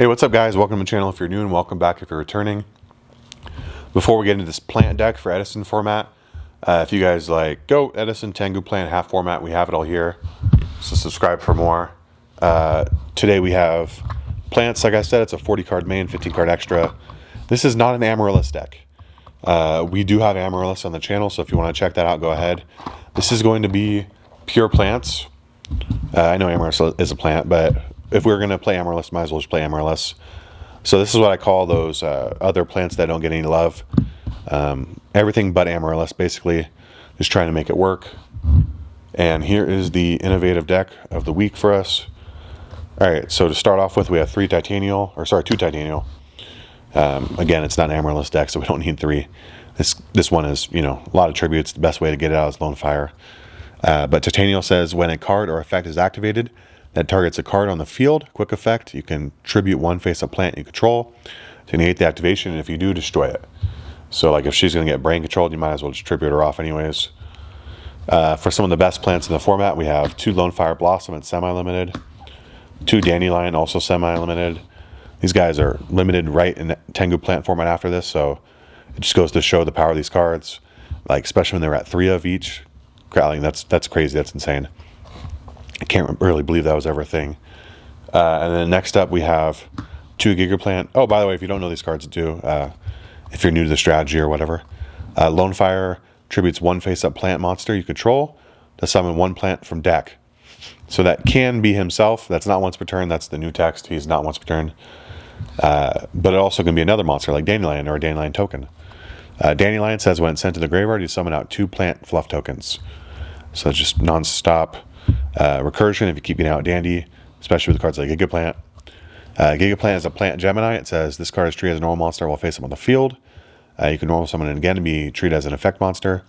Hey, what's up guys? Welcome to the channel if you're new and welcome back if you're returning. Before we get into this plant deck for Edison format, if you guys like Goat, Edison, Tengu plant, half format, we have it all here. So subscribe for more. Today we have plants. Like I said, it's a 40 card main, 15 card extra. This is not an Amaryllis deck. We do have Amaryllis on the channel, so if you want to check that out, go ahead. This is going to be pure plants. I know Amaryllis is a plant, but if we're going to play Amaryllis, might as well just play Amaryllis. So this is what I call those other plants that don't get any love. Everything but Amaryllis, basically, just trying to make it work. And here is the innovative deck of the week for us. All right, so to start off with, we have two Titanial. Again, it's not an Amaryllis deck, so we don't need three. This one is, a lot of tributes. The best way to get it out is Lone Fire. But Titanial says when a card or effect is activated that targets a card on the field, quick effect, you can tribute one face-up plant you control to negate the activation, and if you do, destroy it. So like if she's going to get brain controlled, you might as well just tribute her off anyways. For some of the best plants in the format, we have two Lone Fire Blossom and semi-limited, two Dandelion, also semi-limited. These guys are limited right in the Tengu plant format after this, so it just goes to show the power of these cards, like especially when they're at 3 of each. That's crazy, that's insane. I can't really believe that was ever a thing. And then next up we have two Gigaplant. Oh, by the way, if you don't know these cards do, if you're new to the strategy or whatever, Lone Fire tributes one face-up plant monster you control to summon one plant from deck. So that can be himself. That's not once per turn. That's the new text. He's not once per turn. But it also can be another monster like Dandelion or a Dandelion token. Dandelion says when it's sent to the graveyard, you summon out 2 plant fluff tokens. So it's just non-stop recursion if you keep getting out Dandy, especially with cards like Gigaplant. Gigaplant is a plant Gemini. It says this card is treated as a normal monster while face up on the field. You can normal summon it again and be treated as an effect monster.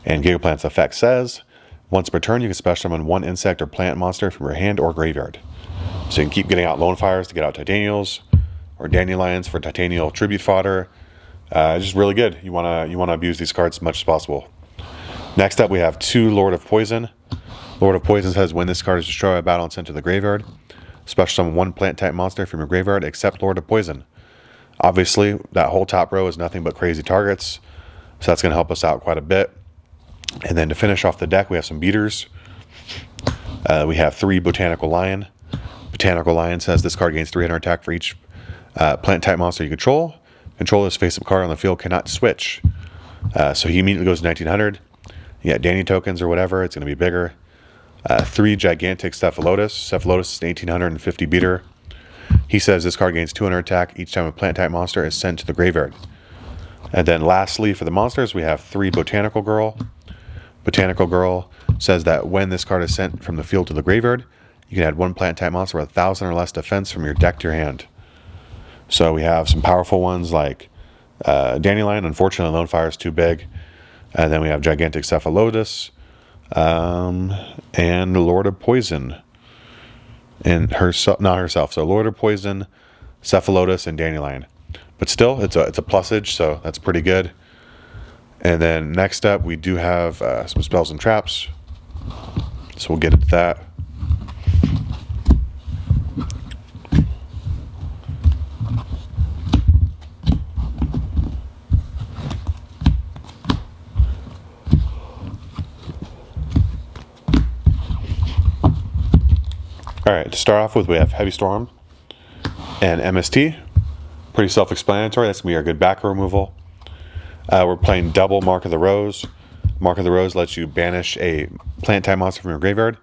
And Gigaplant's effect says once per turn you can special summon one insect or plant monster from your hand or graveyard. So you can keep getting out Lone Fires to get out Titanials or Dandelions for Titanial tribute fodder. It's just really good. You wanna abuse these cards as much as possible. Next up we have two Lord of Poison. Lord of Poison says when this card is destroyed by battle and sent to the graveyard, special summon one plant type monster from your graveyard except Lord of Poison. Obviously, that whole top row is nothing but crazy targets, so that's going to help us out quite a bit. And then to finish off the deck, we have some beaters. We have 3 Botanical Lion. Botanical Lion says this card gains 300 attack for each plant type monster you control. Control this face-up card on the field cannot switch. So he immediately goes to 1900. You got Danny tokens or whatever, it's going to be bigger. 3 Gigantic Cephalotus. Cephalotus is an 1850 beater. He says this card gains 200 attack each time a plant type monster is sent to the graveyard. And then lastly for the monsters we have 3 Botanical Girl. Botanical Girl says that when this card is sent from the field to the graveyard, you can add one plant type monster with 1,000 or less defense from your deck to your hand. So we have some powerful ones like Dandelion. Unfortunately Lone Fire is too big. And then we have Gigantic Cephalotus. And Lord of Poison, and not herself. So Lord of Poison, Cephalotus, and Dandelion. But still, it's a plusage, so that's pretty good. And then next up, we do have some spells and traps. So we'll get into that. Alright, to start off with, we have Heavy Storm and MST. Pretty self-explanatory. That's going to be our good backer removal. We're playing double Mark of the Rose. Mark of the Rose lets you banish a plant type monster from your graveyard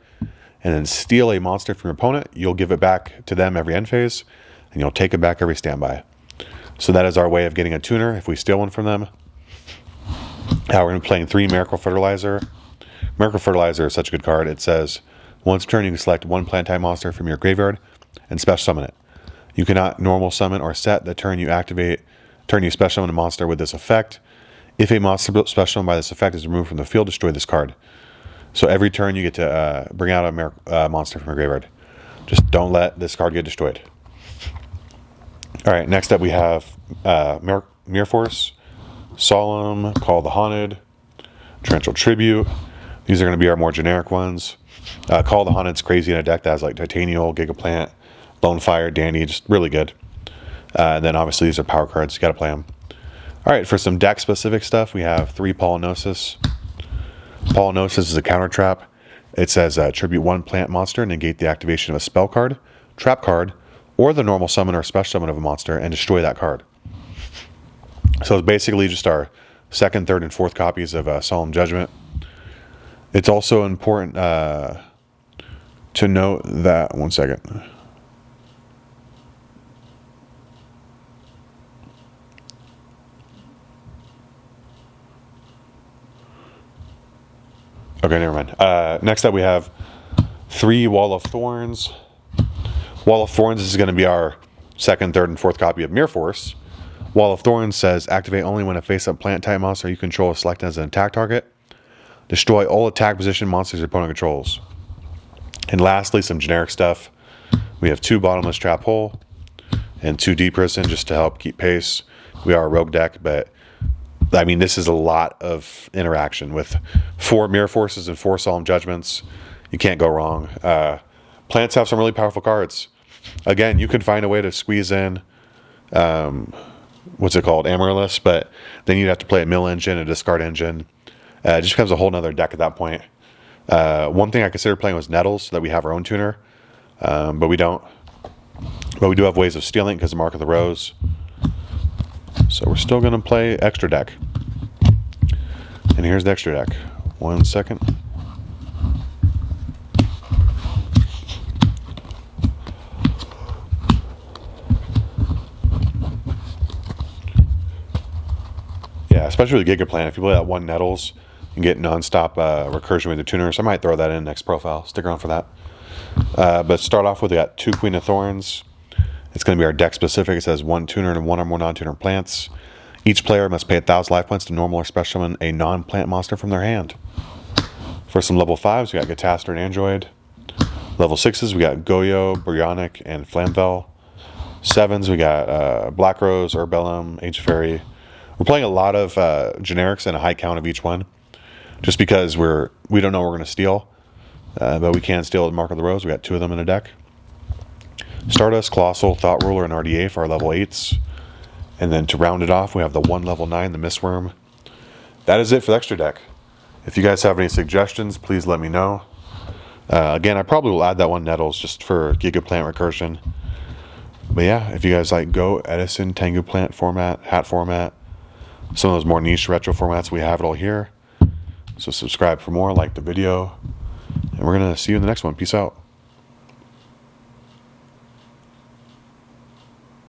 and then steal a monster from your opponent. You'll give it back to them every end phase, and you'll take it back every standby. So that is our way of getting a tuner if we steal one from them. We're going to be playing 3 Miracle Fertilizer. Miracle Fertilizer is such a good card. It says once per turn, you can select one plant type monster from your graveyard and special summon it. You cannot normal summon or set the turn you special summon a monster with this effect. If a monster special summoned by this effect is removed from the field, destroy this card. So every turn you get to bring out a monster from your graveyard. Just don't let this card get destroyed. Alright, next up we have Mirror Force, Solemn, Call the Haunted, Torrential Tribute. These are going to be our more generic ones. Call the Haunted's crazy in a deck that has like Titanial, Gigaplant, Lone Fire, Dandy, just really good. And then obviously these are power cards. You got to play them. All right, for some deck specific stuff, we have 3 Polynosis. Polynosis is a counter trap. It says tribute 1 plant monster, negate the activation of a spell card, trap card, or the normal summon or special summon of a monster, and destroy that card. So it's basically just our 2nd, 3rd, and 4th copies of Solemn Judgment. It's also important to note that, one second. Okay, never mind. Next up we have 3 Wall of Thorns. Wall of Thorns is going to be our 2nd, 3rd, and 4th copy of Mirror Force. Wall of Thorns says activate only when a face-up plant type monster you control is selected as an attack target. Destroy all attack position monsters your opponent controls. And lastly, some generic stuff. We have 2 Bottomless Trap Hole and 2 Deep Prison just to help keep pace. We are a rogue deck, but I mean, this is a lot of interaction with 4 Mirror Forces and 4 Solemn Judgments. You can't go wrong. Plants have some really powerful cards. Again, you could find a way to squeeze in, what's it called, Amaryllis, but then you'd have to play a mill engine, a discard engine. It just becomes a whole nother deck at that point. One thing I considered playing was Nettles, so that we have our own tuner, but we don't. But we do have ways of stealing because of Mark of the Rose. So we're still going to play extra deck. And here's the extra deck. 1 second. Yeah, especially with Gigaplant. If you play that 1 Nettles and get non-stop recursion with the tuners, I might throw that in next profile. Stick around for that. But start off with, we got 2 Queen of Thorns. It's going to be our deck specific. It says 1 tuner and 1 or more non-tuner plants. Each player must pay 1,000 life points to normal or special summon a non-plant monster from their hand. For some level 5s, we got Gataster and Android. Level 6s, we got Goyo, Bryonic, and Flamvel. 7s, we got Black Rose, Urbellum, Age Fairy. We're playing a lot of generics and a high count of each one, just because we don't know what we're going to steal, but we can steal the Mark of the Rose. We got 2 of them in a deck. Stardust, Colossal, Thought Ruler, and RDA for our level 8s. And then to round it off, we have the 1 level 9, the Mistworm. That is it for the extra deck. If you guys have any suggestions, please let me know. Again, I probably will add that 1 Nettles just for Gigaplant recursion. But yeah, if you guys like Go, Edison, Tengu Plant format, hat format, some of those more niche retro formats, we have it all here. So subscribe for more, like the video, and we're going to see you in the next one. Peace out.